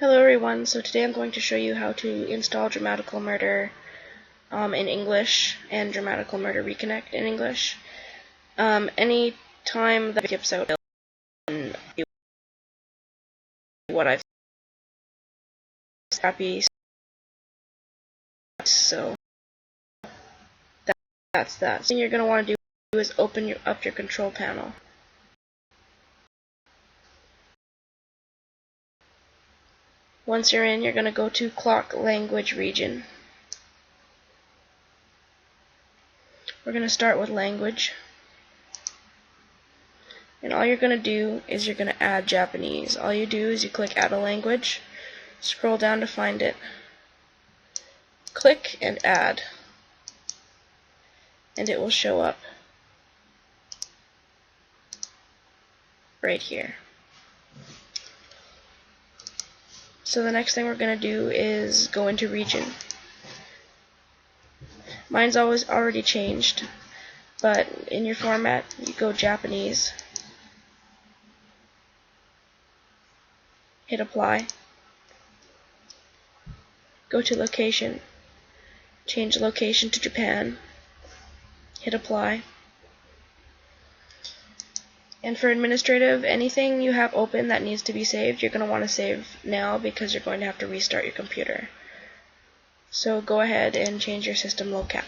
Hello everyone, so today I'm going to show you how to install Dramatical Murder in English and Dramatical Murder Reconnect in English. Any time that skips out what I've happy, so that's that. So what you're going to want to do is open up your control panel. Once you're in, you're going to go to Clock Language Region. We're going to start with Language. And all you're going to do is you're going to add Japanese. All you do is you click Add a Language, scroll down to find it, click and add, and it will show up right here. So the next thing we're going to do is go into region. Mine's already changed, but in your format you go Japanese, hit apply, go to location, change location to Japan, hit apply. And for administrative, anything you have open that needs to be saved, you're going to want to save now because you're going to have to restart your computer. So go ahead and change your system locale.